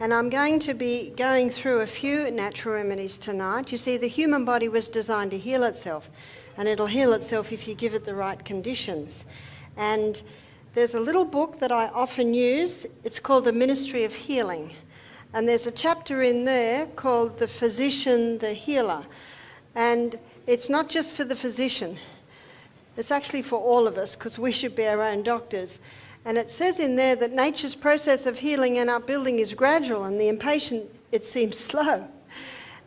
And I'm going to be going through a few natural remedies tonight. You see, the human body was designed to heal itself, and it'll heal itself if you give it the right conditions. And there's a little book that I often use. It's called The Ministry of Healing. And there's a chapter in there called The Physician, the Healer. And it's not just for the physician. It's actually for all of us, because we should be our own doctors. And it says in there that nature's process of healing and upbuilding is gradual, and the impatient, it seems slow.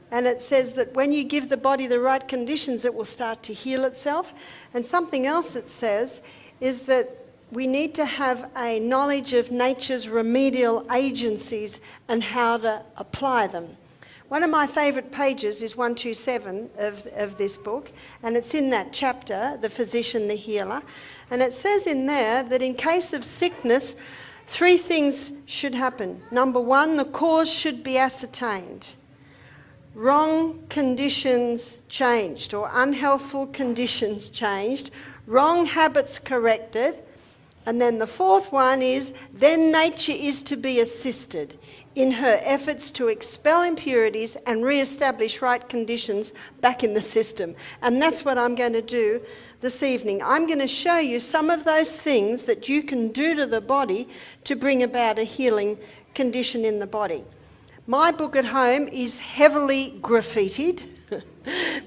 And it says that when you give the body the right conditions, it will start to heal itself. And something else it says is that we need to have a knowledge of nature's remedial agencies and how to apply them. One of my favourite pages is 127 of this book, and it's in that chapter, The Physician, the Healer. And it says in there that in case of sickness, 3 things should happen. Number 1, the cause should be ascertained. Wrong conditions changed, or unhealthful conditions changed. Wrong habits corrected. And then the 4th one is, then nature is to be assisted in her efforts to expel impurities and re-establish right conditions back in the system. And that's what I'm going to do this evening. I'm going to show you some of those things that you can do to the body to bring about a healing condition in the body. My book at home is heavily graffitied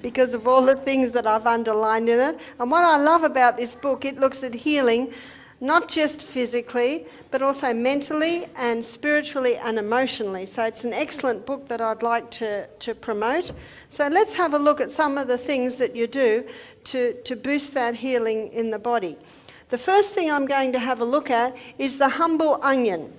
because of all the things that I've underlined in it. And what I love about this book, it looks at healing not just physically, but also mentally and spiritually and emotionally. So it's an excellent book that I'd like to promote. So let's have a look at some of the things that you do to boost that healing in the body. The first thing I'm going to have a look at is the humble onion.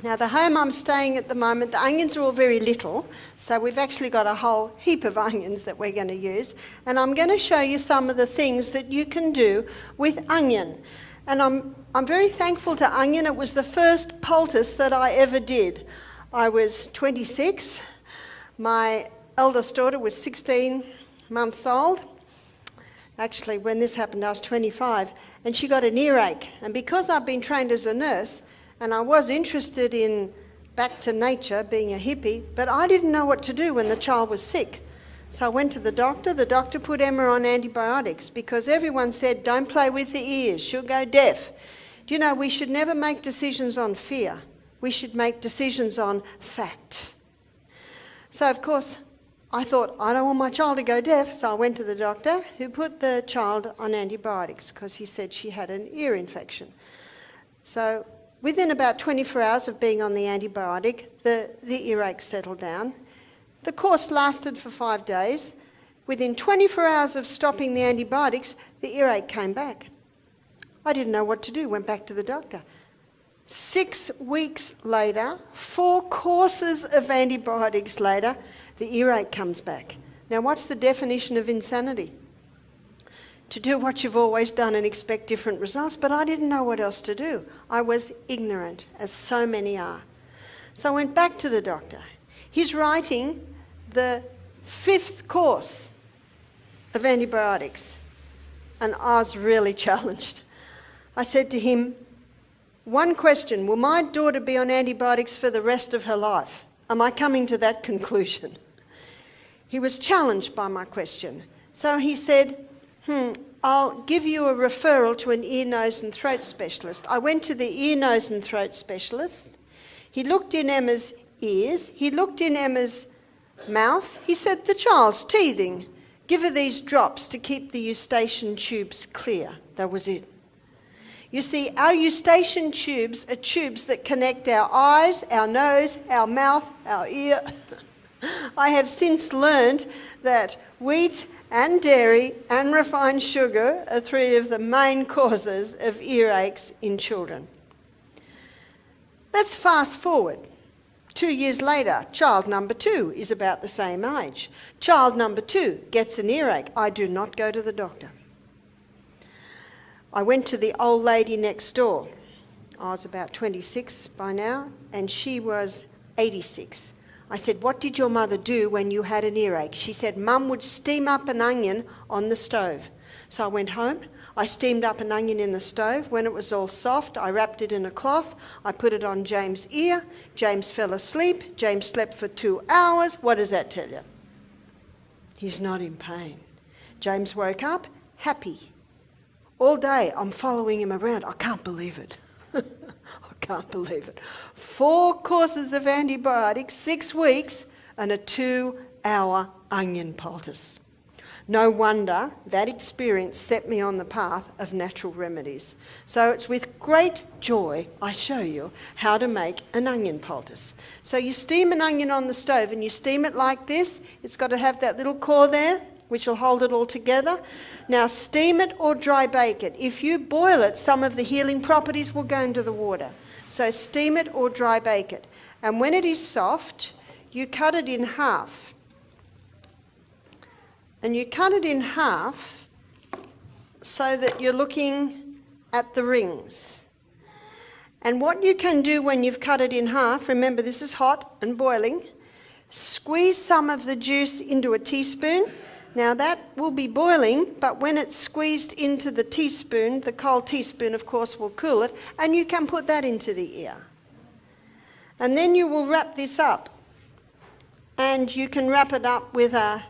Now, the home I'm staying at the moment, the onions are all very little, so we've actually got a whole heap of onions that we're going to use. And I'm going to show you some of the things that you can do with onion. And I'm very thankful to onion. It was the first poultice that I ever did. I was 26. My eldest daughter was 16 months old. Actually, when this happened, I was 25. And she got an earache. And because I've been trained as a nurse, and I was interested in back to nature, being a hippie, but I didn't know what to do when the child was sick. So I went to the doctor. The doctor put Emma on antibiotics because everyone said, don't play with the ears, she'll go deaf. Do you know, we should never make decisions on fear. We should make decisions on fact. So, of course, I thought, I don't want my child to go deaf, so I went to the doctor who put the child on antibiotics because he said she had an ear infection. So within about 24 hours of being on the antibiotic, the earache settled down. The course lasted for 5 days. Within 24 hours of stopping the antibiotics, the earache came back. I didn't know what to do, went back to the doctor. 6 weeks later, 4 courses of antibiotics later, the earache comes back. Now, what's the definition of insanity? To do what you've always done and expect different results, but I didn't know what else to do. I was ignorant, as so many are. So I went back to the doctor. He's writing the 5th course of antibiotics, and I was really challenged. I said to him, 1 question, will my daughter be on antibiotics for the rest of her life? Am I coming to that conclusion? He was challenged by my question. So he said, I'll give you a referral to an ear, nose and throat specialist. I went to the ear, nose and throat specialist. He looked in Emma's ears. He looked in Emma's mouth. He said, the child's teething. Give her these drops to keep the eustachian tubes clear. That was it. You see, our eustachian tubes are tubes that connect our eyes, our nose, our mouth, our ear. I have since learned that wheat and dairy and refined sugar are 3 of the main causes of earaches in children. Let's fast forward. 2 years later, child number 2 is about the same age. Child number 2 gets an earache. I do not go to the doctor. I went to the old lady next door. I was about 26 by now, and she was 86. I said, what did your mother do when you had an earache? She said, Mum would steam up an onion on the stove. So I went home, I steamed up an onion in the stove. When it was all soft, I wrapped it in a cloth, I put it on James' ear, James fell asleep, James slept for 2 hours. What does that tell you? He's not in pain. James woke up happy. All day I'm following him around. I can't believe it. I can't believe it. 4 courses of antibiotics, 6 weeks, and a 2-hour onion poultice. No wonder that experience set me on the path of natural remedies. So it's with great joy I show you how to make an onion poultice. So you steam an onion on the stove and you steam it like this. It's got to have that little core there, which will hold it all together. Now steam it or dry bake it. If you boil it, some of the healing properties will go into the water. So steam it or dry bake it. And when it is soft, you cut it in half. And you cut it in half so that you're looking at the rings. And what you can do when you've cut it in half, remember this is hot and boiling, squeeze some of the juice into a teaspoon. Now that will be boiling, but when it's squeezed into the teaspoon, the cold teaspoon of course will cool it, and you can put that into the ear. And then you will wrap this up. And you can wrap it up with a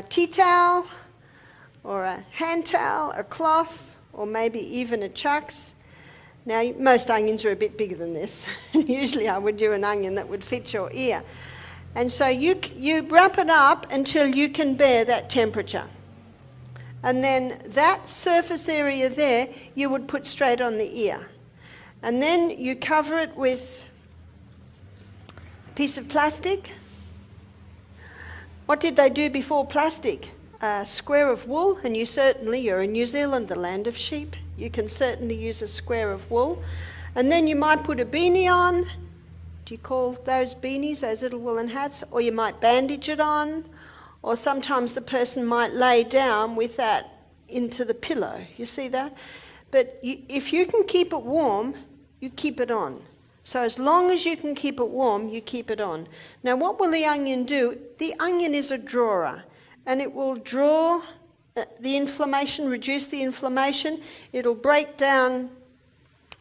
tea towel or a hand towel, a cloth, or maybe even a chucks. Now, most onions are a bit bigger than this. Usually I would do an onion that would fit your ear. And so you wrap it up until you can bear that temperature. And then that surface area there, you would put straight on the ear. And then you cover it with a piece of plastic. What did they do before plastic? A square of wool, and you're in New Zealand, the land of sheep. You can certainly use a square of wool. And then you might put a beanie on. Do you call those beanies, those little woolen hats? Or you might bandage it on. Or sometimes the person might lay down with that into the pillow. You see that? But if you can keep it warm, you keep it on. So as long as you can keep it warm, you keep it on. Now what will the onion do? The onion is a drawer, and it will draw the inflammation, reduce the inflammation. It'll break down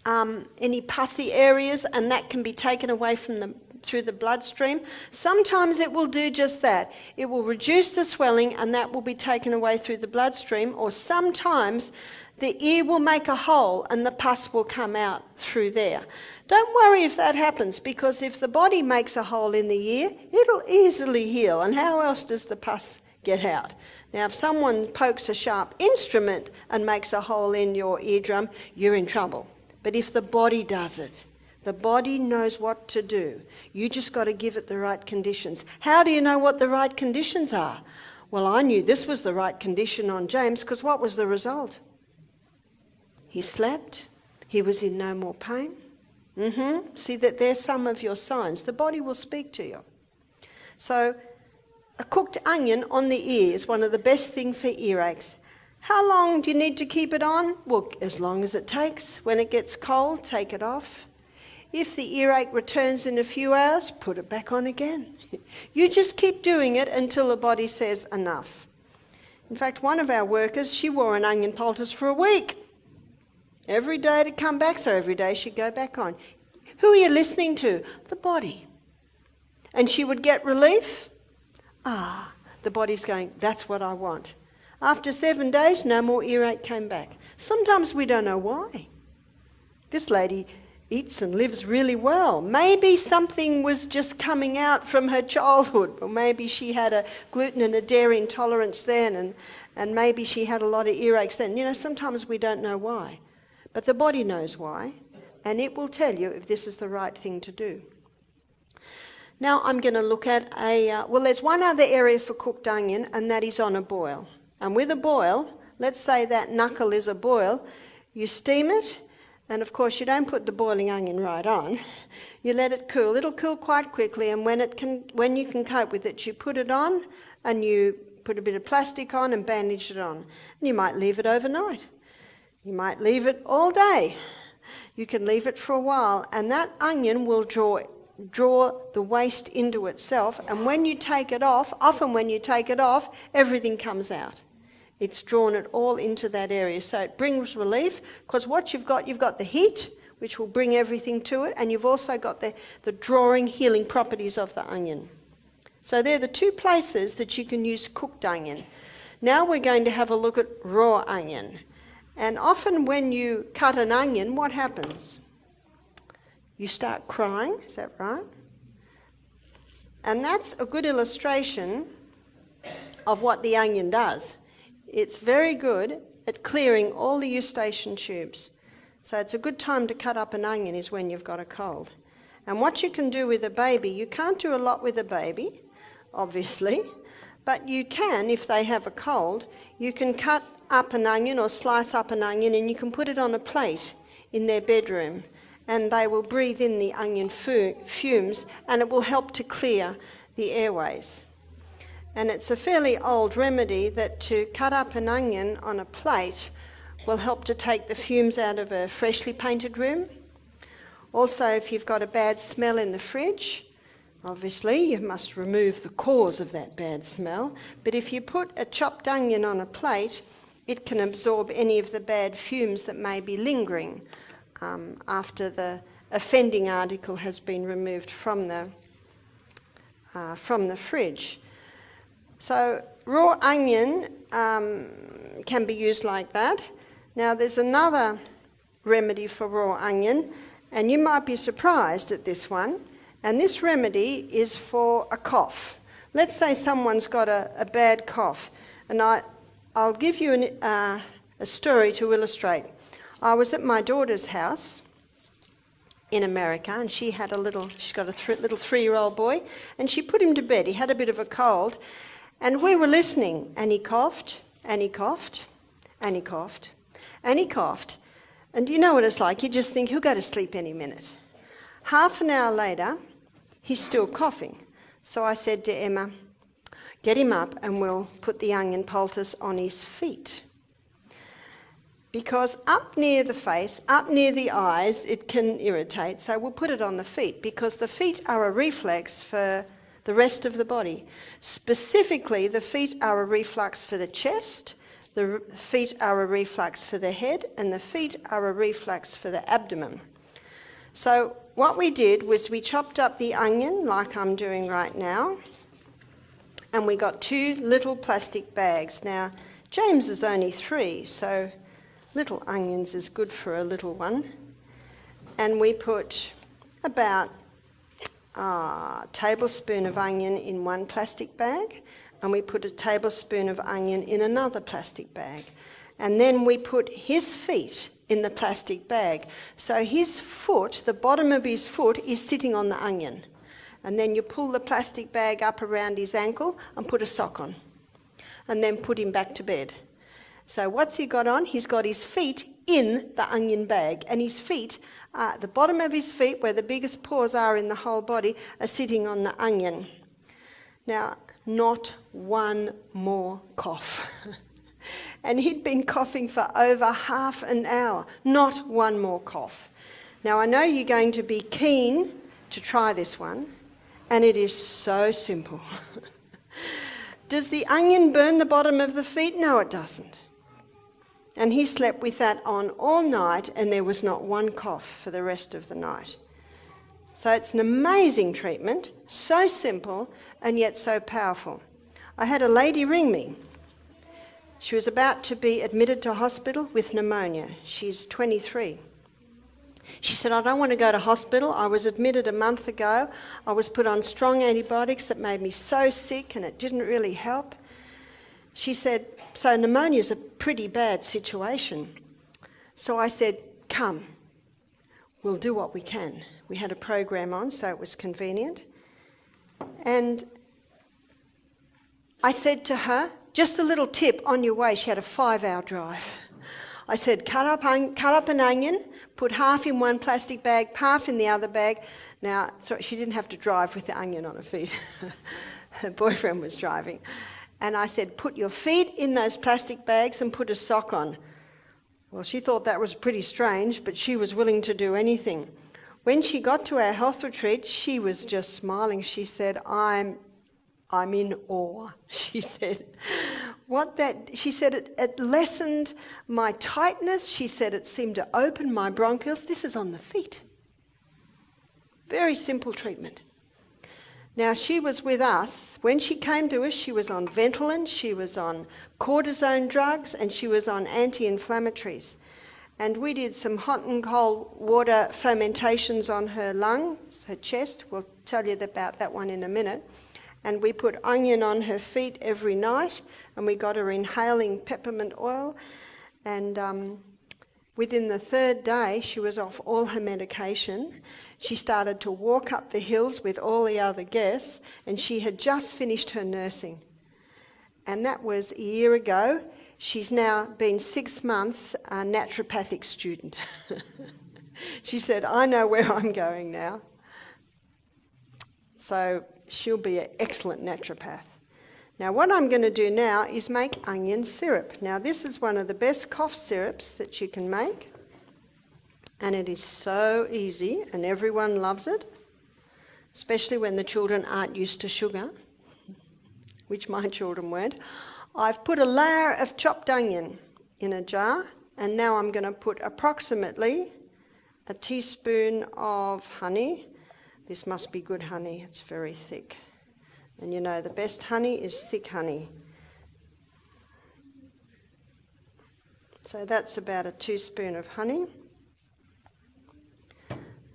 any pussy areas, and that can be taken away from through the bloodstream. Sometimes it will do just that. It will reduce the swelling, and that will be taken away through the bloodstream, or sometimes the ear will make a hole and the pus will come out through there. Don't worry if that happens, because if the body makes a hole in the ear, it'll easily heal. And how else does the pus get out? Now, if someone pokes a sharp instrument and makes a hole in your eardrum, you're in trouble. But if the body does it, the body knows what to do. You just got to give it the right conditions. How do you know what the right conditions are? Well, I knew this was the right condition on James, because what was the result? He slept. He was in no more pain. See that there's some of your signs. The body will speak to you. So a cooked onion on the ear is one of the best things for earaches. How long do you need to keep it on? Well, as long as it takes. When it gets cold, take it off. If the earache returns in a few hours, put it back on again. You just keep doing it until the body says enough. In fact, one of our workers, she wore an onion poultice for a week. Every day to come back, so every day she'd go back on. Who are you listening to? The body. And she would get relief. The body's going, that's what I want. After 7 days, no more earache came back. Sometimes we don't know why. This lady eats and lives really well. Maybe something was just coming out from her childhood, or maybe she had a gluten and a dairy intolerance then, and maybe she had a lot of earaches then. You know, sometimes we don't know why. But the body knows why, and it will tell you if this is the right thing to do. Now I'm going to look at there's one other area for cooked onion, and that is on a boil. And with a boil, let's say that knuckle is a boil, you steam it, and of course you don't put the boiling onion right on. You let it cool. It'll cool quite quickly, and when you can cope with it, you put it on, and you put a bit of plastic on and bandage it on. And you might leave it overnight. You might leave it all day. You can leave it for a while, and that onion will draw the waste into itself, and when you take it off, often when you take it off, everything comes out. It's drawn it all into that area. So it brings relief, because what you've got the heat, which will bring everything to it, and you've also got the drawing, healing properties of the onion. So they're the two places that you can use cooked onion. Now we're going to have a look at raw onion. And often when you cut an onion, what happens? You start crying, is that right? And that's a good illustration of what the onion does. It's very good at clearing all the eustachian tubes. So it's a good time to cut up an onion is when you've got a cold. And what you can do with a baby, you can't do a lot with a baby, obviously, but you can, if they have a cold, you can cut up an onion or slice up an onion and you can put it on a plate in their bedroom, and they will breathe in the onion fumes, and it will help to clear the airways. And it's a fairly old remedy that to cut up an onion on a plate will help to take the fumes out of a freshly painted room. Also, if you've got a bad smell in the fridge, obviously you must remove the cause of that bad smell, but if you put a chopped onion on a plate, it can absorb any of the bad fumes that may be lingering after the offending article has been removed from the fridge. So raw onion can be used like that. Now there's another remedy for raw onion, and you might be surprised at this one, and this remedy is for a cough. Let's say someone's got a bad cough, and I'll give you a story to illustrate. I was at my daughter's house in America, and she's got a little 3-year-old boy, and she put him to bed. He had a bit of a cold, and we were listening, and he coughed, and he coughed, and he coughed, and he coughed. And you know what it's like, you just think he'll go to sleep any minute. Half an hour later, he's still coughing. So I said to Emma, get him up and we'll put the onion poultice on his feet. Because up near the face, up near the eyes, it can irritate, so we'll put it on the feet, because the feet are a reflex for the rest of the body. Specifically, the feet are a reflex for the chest, the feet are a reflex for the head, and the feet are a reflex for the abdomen. So what we did was we chopped up the onion, like I'm doing right now, and we got 2 little plastic bags. Now, James is only 3, so little onions is good for a little one. And we put about a tablespoon of onion in one plastic bag, and we put a tablespoon of onion in another plastic bag. And then we put his feet in the plastic bag. So his foot, the bottom of his foot, is sitting on the onion. And then you pull the plastic bag up around his ankle and put a sock on. And then put him back to bed. So what's he got on? He's got his feet in the onion bag, and his feet, the bottom of his feet, where the biggest pores are in the whole body, are sitting on the onion. Now, not one more cough. And he'd been coughing for over half an hour. Not one more cough. Now, I know you're going to be keen to try this one, and it is so simple. Does the onion burn the bottom of the feet? No, it doesn't. And he slept with that on all night, and there was not one cough for the rest of the night. So it's an amazing treatment, so simple and yet so powerful. I had a lady ring me. She was about to be admitted to hospital with pneumonia. She's 23. She said, I don't want to go to hospital. I was admitted a month ago. I was put on strong antibiotics that made me so sick, and it didn't really help. She said, so pneumonia is a pretty bad situation. So I said, come, we'll do what we can. We had a program on, so it was convenient. And I said to her, just a little tip on your way. She had a 5-hour drive. I said, cut up an onion, put half in one plastic bag, half in the other bag. Now, sorry, she didn't have to drive with the onion on her feet. Her boyfriend was driving. And I said, put your feet in those plastic bags and put a sock on. Well, she thought that was pretty strange, but she was willing to do anything. When she got to our health retreat, she was just smiling. She said, I'm in awe. She said, She said it lessened my tightness. She said it seemed to open my bronchioles. This is on the feet. Very simple treatment. Now, she was with us. When she came to us, she was on Ventolin, she was on cortisone drugs, and she was on anti-inflammatories. And we did some hot and cold water fomentations on her lungs, her chest. We'll tell you about that one in a minute. And we put onion on her feet every night, and we got her inhaling peppermint oil. And within the third day, she was off all her medication. She started to walk up the hills with all the other guests, and she had just finished her nursing. And that was a year ago. She's now been 6 months a naturopathic student. She said, I know where I'm going now. So she'll be an excellent naturopath. Now what I'm going to do now is make onion syrup. Now this is one of the best cough syrups that you can make. And it is so easy and everyone loves it, especially when the children aren't used to sugar, which my children weren't. I've put a layer of chopped onion in a jar, and now I'm going to put approximately a teaspoon of honey. This must be good honey, it's very thick. And you know the best honey is thick honey. So that's about a teaspoon of honey.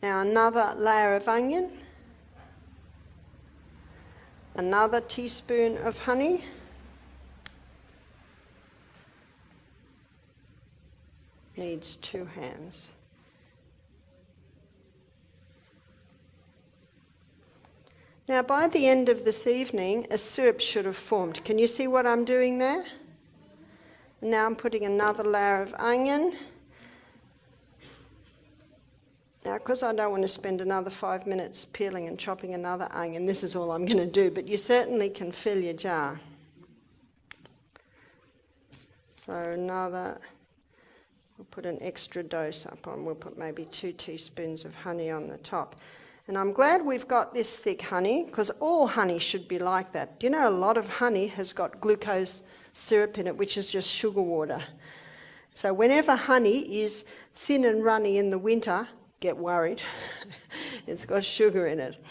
Now another layer of onion, another teaspoon of honey, needs 2 hands. Now by the end of this evening, a syrup should have formed. Can you see what I'm doing there? Now I'm putting another layer of onion. Now, because I don't want to spend another 5 minutes peeling and chopping another onion, this is all I'm going to do, but you certainly can fill your jar. So we'll put an extra dose up on, we'll put maybe 2 teaspoons of honey on the top. And I'm glad we've got this thick honey, because all honey should be like that. Do you know a lot of honey has got glucose syrup in it, which is just sugar water. So whenever honey is thin and runny in the winter, get worried. It's got sugar in it.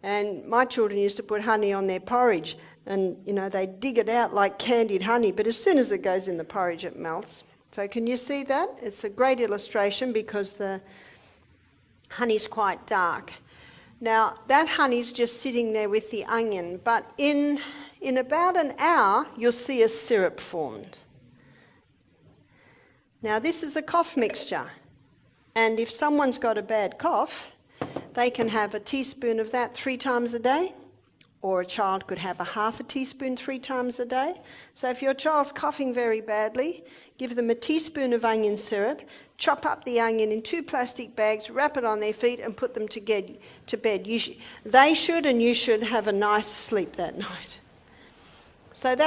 And my children used to put honey on their porridge, and you know they dig it out like candied honey, but as soon as it goes in the porridge it melts. So can you see that? It's a great illustration because the honey's quite dark. Now that honey's just sitting there with the onion, but in about an hour you'll see a syrup formed. Now this is a cough mixture. And if someone's got a bad cough, they can have a teaspoon of that 3 times a day, or a child could have a half a teaspoon 3 times a day. So if your child's coughing very badly, give them a teaspoon of onion syrup, chop up the onion in 2 plastic bags, wrap it on their feet and put them to bed. They should and you should have a nice sleep that night. So that